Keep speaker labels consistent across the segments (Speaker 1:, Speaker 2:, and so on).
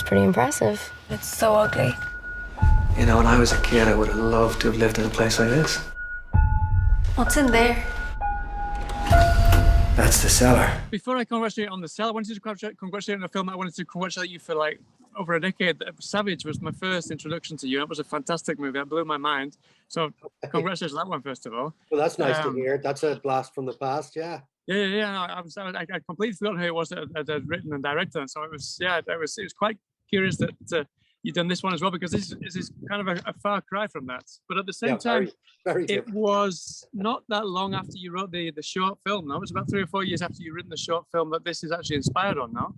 Speaker 1: pretty impressive.
Speaker 2: It's so ugly.
Speaker 3: You know, when I was a kid, I would have loved to have lived in a place like this.
Speaker 2: What's in there?
Speaker 3: That's the cellar.
Speaker 4: Before I congratulate on the Cellar, I wanted to congratulate on a film. I wanted to congratulate you for like over a decade. Savage was my first introduction to you. It was a fantastic movie. It blew my mind. So congratulations on that one, first of all.
Speaker 5: Well, that's nice to hear. That's a blast from the past, yeah.
Speaker 4: Yeah. No, I completely forgot who it was that had written and directed it. So it was quite curious that you've done this one as well, because this is kind of a far cry from that. But at the same time,
Speaker 5: very
Speaker 4: it was not that long after you wrote the short film. No, it was about 3 or 4 years after you written the short film that this is actually inspired on. No.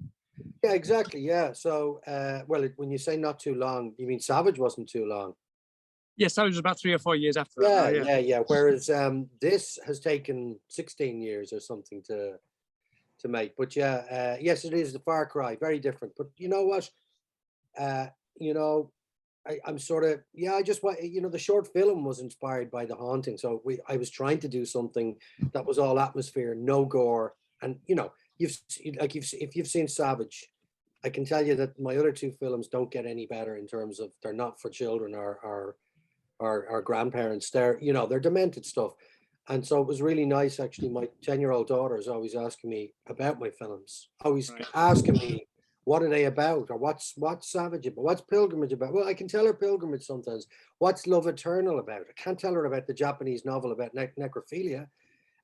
Speaker 5: Yeah, exactly. Yeah. So, when you say not too long, you mean Savage wasn't too long?
Speaker 4: Yes, Savage was about 3 or 4 years after
Speaker 5: Yeah,
Speaker 4: that.
Speaker 5: yeah. Whereas this has taken 16 years or something to make. But yeah, yes, it is the far cry, very different. But you know what? I'm sort of, I just want, the short film was inspired by The Haunting. So I was trying to do something that was all atmosphere, no gore. And, if you've seen Savage, I can tell you that my other two films don't get any better in terms of they're not for children or grandparents. They're demented stuff. And so it was really nice, actually. My 10-year-old daughter is always asking me about my films, always asking me, what are they about? Or what's Savage about? What's Pilgrimage about? Well, I can tell her Pilgrimage sometimes. What's Love Eternal about? I can't tell her about the Japanese novel about necrophilia.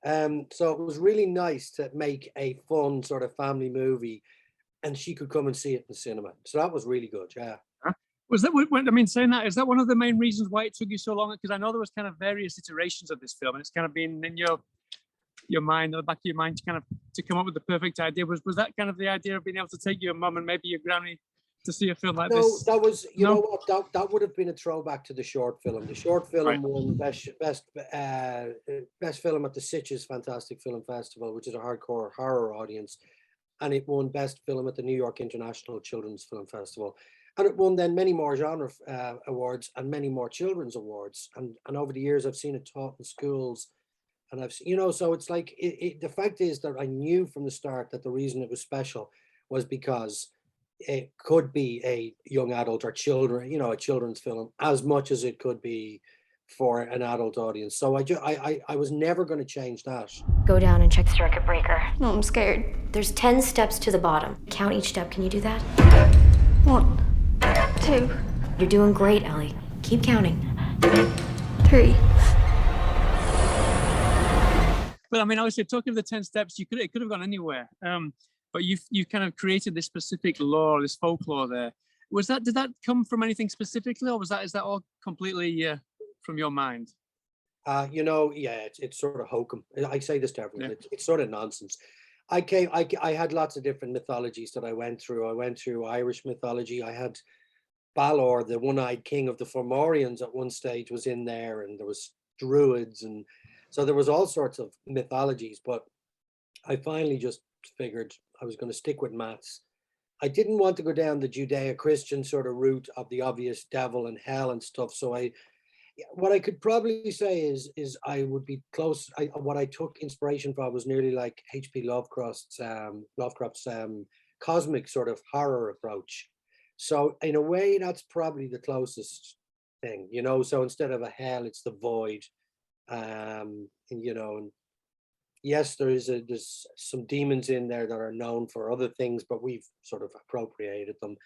Speaker 5: So it was really nice to make a fun sort of family movie, and she could come and see it in the cinema. So that was really good, yeah.
Speaker 4: Was that, saying that, is that one of the main reasons why it took you so long? Because I know there was kind of various iterations of this film, and it's kind of been in your mind, at the back of your mind, to come up with the perfect idea. Was that kind of the idea of being able to take your mum and maybe your granny to see a film like this?
Speaker 5: No, that was, know what, that would have been a throwback to the short film. The short film won best film at the Sitges Fantastic Film Festival, which is a hardcore horror audience, and it won best film at the New York International Children's Film Festival. And it won then many more genre awards and many more children's awards. And over the years, I've seen it taught in schools. And I've, so it's like, the fact is that I knew from the start that the reason it was special was because it could be a young adult or children, a children's film, as much as it could be for an adult audience. So I was never going to change that.
Speaker 1: Go down and check the circuit breaker.
Speaker 2: No, I'm scared.
Speaker 1: There's 10 steps to the bottom. Count each step. Can you do that?
Speaker 2: 1, 2.
Speaker 1: You're doing great, Ellie. Keep counting.
Speaker 2: 3.
Speaker 4: But I mean, obviously, talking of the 10 steps, it could have gone anywhere. But you kind of created this specific lore, this folklore there. Did that come from anything specifically, or is that all completely from your mind?
Speaker 5: It's sort of hokum. I say this to everyone. Yeah. It's sort of nonsense. I had lots of different mythologies that I went through. I went through Irish mythology. I had Balor, the one-eyed king of the Fomorians, at one stage was in there, and there was druids, and so there was all sorts of mythologies. But I finally just figured I was going to stick with maths. I didn't want to go down the Judeo-Christian sort of route of the obvious devil and hell and stuff. So what I could probably say is I would be close. What I took inspiration from was nearly like H.P. Lovecraft's cosmic sort of horror approach. So in a way, that's probably the closest thing, So instead of a hell, it's the void, and yes, there's some demons in there that are known for other things, but we've sort of appropriated them.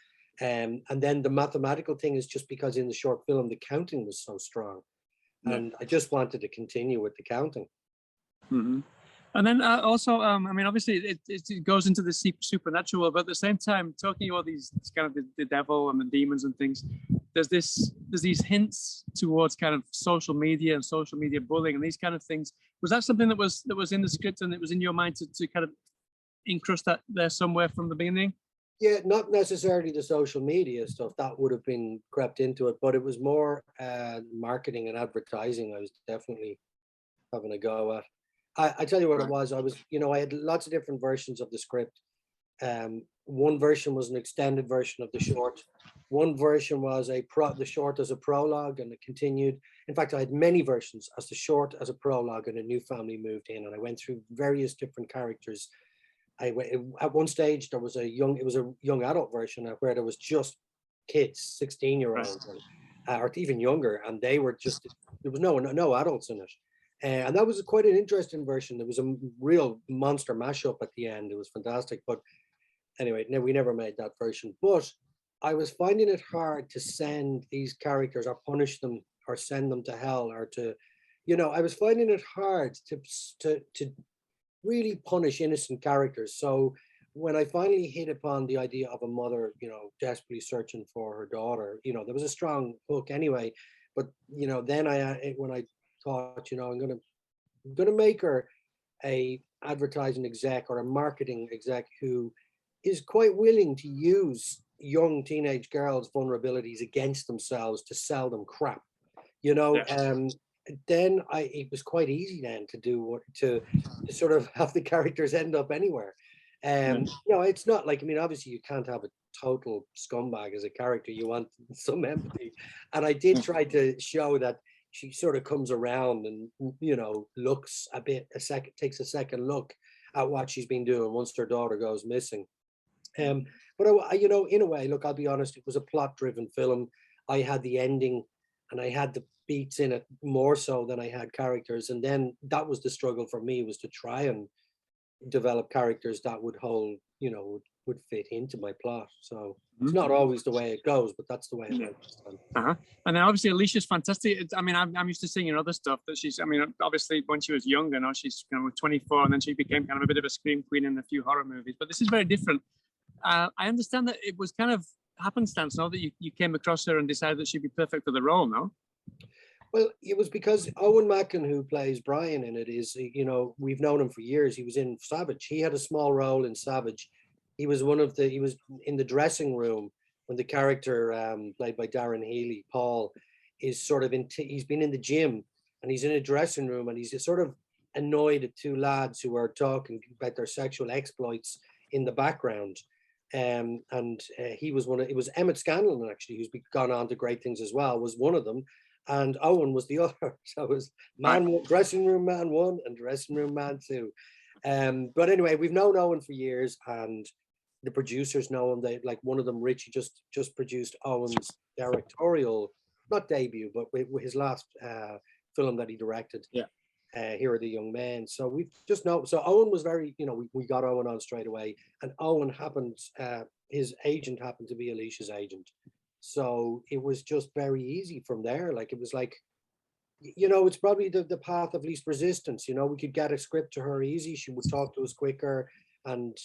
Speaker 5: And then the mathematical thing is just because in the short film, the counting was so strong. And I just wanted to continue with the counting.
Speaker 4: Mm-hmm. And then also, obviously it goes into the supernatural, but at the same time, talking about these kind of the devil and the demons and things, there's these hints towards kind of social media and social media bullying and these kind of things. Was that something that was in the script and it was in your mind to kind of incrust that there somewhere from the beginning?
Speaker 5: Yeah, not necessarily the social media stuff that would have been crept into it, but it was more marketing and advertising. I was definitely having a go at. I tell you what it was. I had lots of different versions of the script. One version was an extended version of the short. One version was the short as a prologue, and it continued. In fact, I had many versions as the short as a prologue, and a new family moved in, and I went through various different characters At one stage there was it was a young adult version where there was just kids, 16-year-olds, or even younger, and they were just, there was no adults in it. And that was quite an interesting version. There was a real monster mashup at the end. It was fantastic. But anyway, no, we never made that version. But I was finding it hard to send these characters or punish them or send them to hell or to, I was finding it hard to really punish innocent characters. So when I finally hit upon the idea of a mother, desperately searching for her daughter, there was a strong hook anyway. But then when I thought, I'm gonna make her a advertising exec or a marketing exec who is quite willing to use young teenage girls' vulnerabilities against themselves to sell them crap. Then it was quite easy then to do to sort of have the characters end up anywhere. It's not like, obviously you can't have a total scumbag as a character. You want some empathy. And I did try to show that she sort of comes around and, looks takes a second look at what she's been doing once her daughter goes missing. But in a way, look, I'll be honest, it was a plot-driven film. I had the ending and I had the beats in it more so than I had characters. And then that was the struggle for me, was to try and develop characters that would hold, would fit into my plot. So it's not always the way it goes, but that's the way it went this time.
Speaker 4: And then obviously Alicia's fantastic. I'm used to seeing other stuff that she's, obviously when she was younger, now she's kind of 24, and then she became kind of a bit of a scream queen in a few horror movies. But this is very different. I understand that it was kind of happenstance, no, that you came across her and decided that she'd be perfect for the role, no?
Speaker 5: Well, it was because Owen Mackin, who plays Brian in it, is, we've known him for years. He was in Savage. He had a small role in Savage. He was in the dressing room when the character played by Darren Healy, Paul, is sort of he's been in the gym and he's in a dressing room and he's sort of annoyed at two lads who are talking about their sexual exploits in the background. He was it was Emmett Scanlon, actually, who's gone on to great things as well, was one of them. And Owen was the other. So it was dressing room man 1 and dressing room man 2. But anyway, we've known Owen for years, and the producers know him. They, like, one of them, Richie, just produced Owen's directorial, not debut, but his last film that he directed. Here Are the Young Men. So we've just know. So Owen was very, we got Owen on straight away, and Owen his agent happened to be Alicia's agent. So it was just very easy from there. Like, it was like, it's probably the path of least resistance. We could get a script to her easy. She would talk to us quicker, and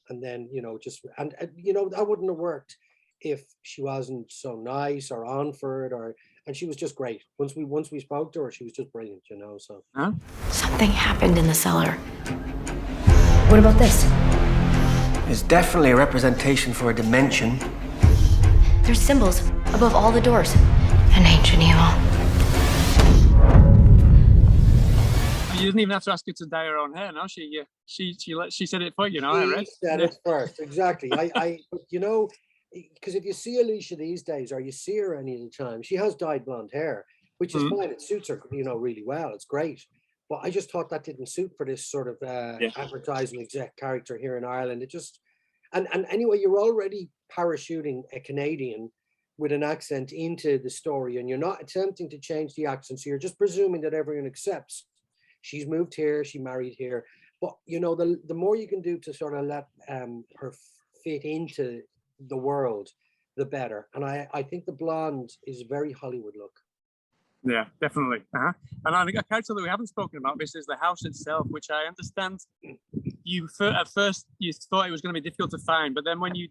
Speaker 5: then that wouldn't have worked if she wasn't so nice or on for it, and she was just great. Once we spoke to her, she was just brilliant. So
Speaker 1: Something happened in the cellar. What about this?
Speaker 3: It's definitely a representation for a dimension.
Speaker 1: There's symbols above all the doors. An ancient evil.
Speaker 4: You didn't even have to ask her to dye her own hair, no? She said it for you, I read.
Speaker 5: She said it first, exactly. Because if you see Alicia these days, or you see her any of the time, she has dyed blonde hair, which is fine. It suits her, really well. It's great. But I just thought that didn't suit for this sort of advertising exec character here in Ireland. It just, and anyway, you're already parachuting a Canadian with an accent into the story, and you're not attempting to change the accent. So you're just presuming that everyone accepts she's moved here, she married here. But the more you can do to sort of let her fit into the world, the better. And I think the blonde is very Hollywood look.
Speaker 4: Yeah, definitely. And I think a character that we haven't spoken about, this is the house itself, which I understand at first you thought it was going to be difficult to find, but then when you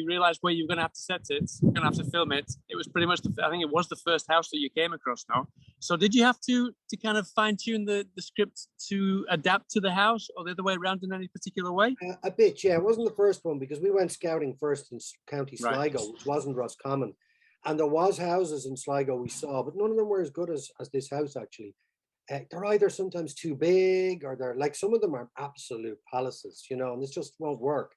Speaker 4: realized where you were going to have to set it, you're going to have to film it, it was pretty much I think it was the first house that you came across now. So did you have to kind of fine tune the script to adapt to the house, or the other way around in any particular way?
Speaker 5: A bit, yeah. It wasn't the first one, because we went scouting first in County Sligo, which wasn't Roscommon. And there was houses in Sligo we saw, but none of them were as good as this house, actually. They're either sometimes too big, or they're like, some of them are absolute palaces, and this just won't work.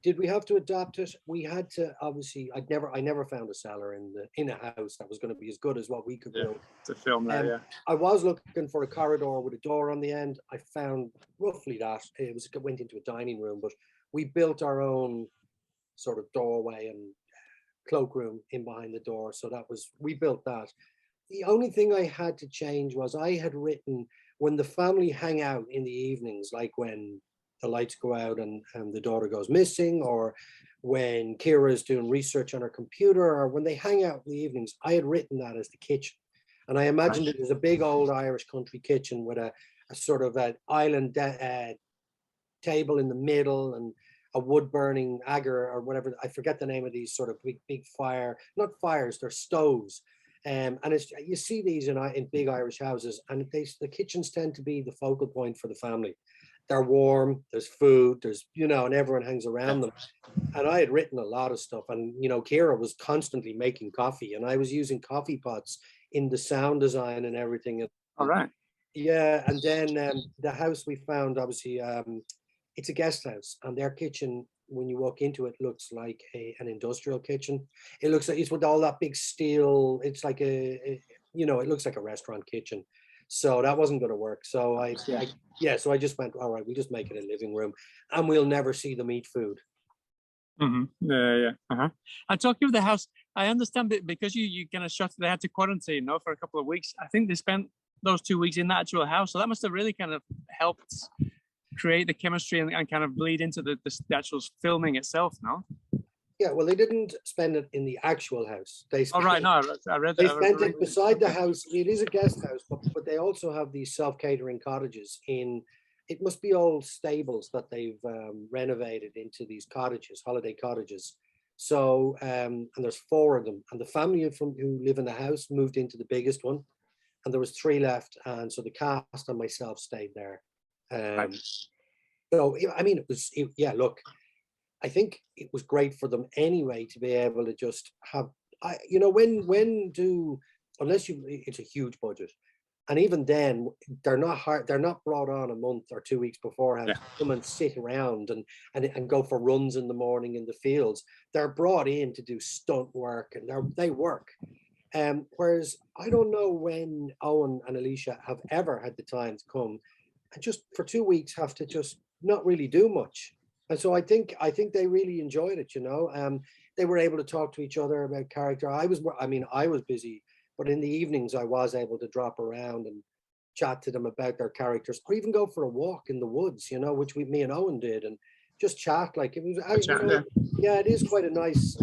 Speaker 5: did we have to adapt it? We had to, obviously. I never found a cellar in a house that was going to be as good as what we could build.
Speaker 4: To film there, yeah.
Speaker 5: I was looking for a corridor with a door on the end. I found roughly that it went into a dining room, but we built our own sort of doorway and cloakroom in behind the door. So we built that. The only thing I had to change was I had written, when the family hang out in the evenings, like when the lights go out and the daughter goes missing, or when Kira is doing research on her computer, or when they hang out in the evenings, I had written that as the kitchen. And I imagined it as a big old Irish country kitchen with a sort of an island table in the middle and a wood burning agar or whatever. I forget the name of these sort of big fire, not fires, they're stoves. And you see these in big Irish houses, and the kitchens tend to be the focal point for the family. They're warm, there's food, and everyone hangs around them. And I had written a lot of stuff, and Kira was constantly making coffee, and I was using coffee pots in the sound design and everything.
Speaker 4: All right.
Speaker 5: Yeah, and then the house we found, obviously, it's a guest house, and their kitchen, when you walk into it, looks like an industrial kitchen. It looks like it's with all that big steel. It's like it looks like a restaurant kitchen. So that wasn't going to work. So so I just went, all right, we just make it a living room, and we'll never see them eat food.
Speaker 4: Mm-hmm. Yeah. And talking of the house, I understand that because you kind of shut, they had to quarantine, for a couple of weeks. I think they spent those 2 weeks in the actual house, so that must have really kind of helped create the chemistry and kind of bleed into the actual filming itself, no?
Speaker 5: Yeah, well, they didn't spend it in the actual house. They spent
Speaker 4: I read that.
Speaker 5: They spent it beside the house. It is a guest house, but they also have these self-catering cottages it must be old stables that they've renovated into these cottages, holiday cottages. So, and there's 4 of them, and the family who live in the house moved into the biggest one, and there was 3 left, and so the cast and myself stayed there. So, I mean, look, I think it was great for them anyway to be able to just have, it's a huge budget. And even then, they're not brought on a month or 2 weeks beforehand to come and sit around and go for runs in the morning in the fields. They're brought in to do stunt work, and they work. Whereas I don't know when Owen and Alicia have ever had the time to come and just for 2 weeks have to just not really do much. And so I think they really enjoyed it, They were able to talk to each other about character. I was busy, but in the evenings I was able to drop around and chat to them about their characters, or even go for a walk in the woods, which me and Owen did, and just chat. Like it was, it is quite a nice,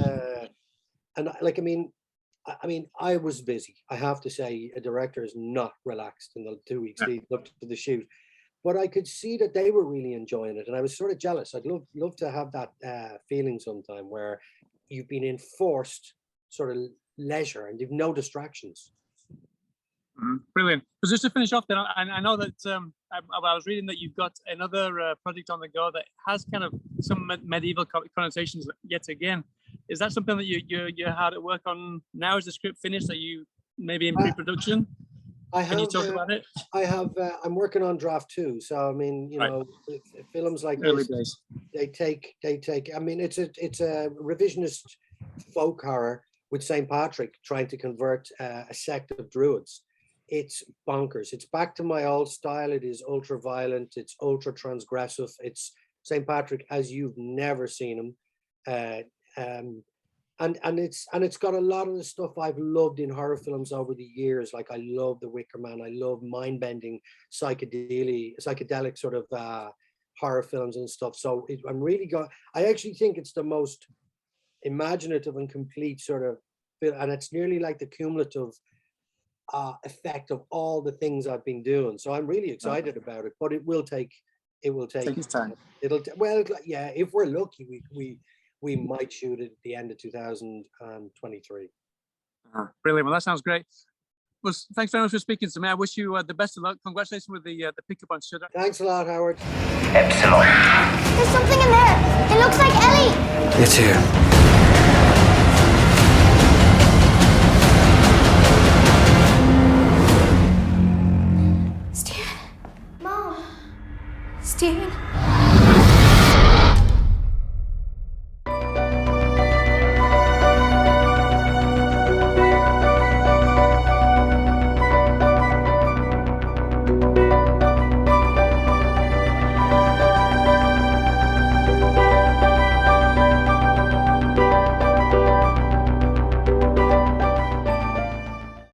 Speaker 5: I was busy. I have to say, a director is not relaxed in the 2 weeks leading up to the shoot. But I could see that they were really enjoying it, and I was sort of jealous. I'd love to have that feeling sometime where you've been enforced sort of leisure and you've no distractions.
Speaker 4: Brilliant. But just to finish off, then, I know that I was reading that you've got another project on the go that has kind of some medieval connotations yet again. Is that something that you're hard at work on now? Is the script finished? Are you maybe in pre-production? Can you talk about it? I'm working on draft 2. So I mean, films like early
Speaker 5: this,
Speaker 4: days.
Speaker 5: they take. I mean, it's a revisionist folk horror with St. Patrick trying to convert a sect of druids. It's bonkers. It's back to my old style. It is ultra violent. It's ultra transgressive. It's St. Patrick as you've never seen him. And it's got a lot of the stuff I've loved in horror films over the years. Like I love The Wicker Man. I love mind-bending psychedelic sort of horror films and stuff. So I actually think it's the most imaginative and complete sort of film, and it's nearly like the cumulative effect of all the things I've been doing. So I'm really excited about it, but it will take
Speaker 4: its time.
Speaker 5: If we're lucky, we might shoot it at the end of 2023.
Speaker 4: Brilliant. Well, that sounds great. Well, thanks very much for speaking to me. I wish you the best of luck. Congratulations with the pickup on Shudder.
Speaker 5: Thanks a lot, Howard.
Speaker 6: Epsilon.
Speaker 2: There's something in there. It looks like Ellie.
Speaker 3: It's here.
Speaker 2: Steven. Mom. Steven.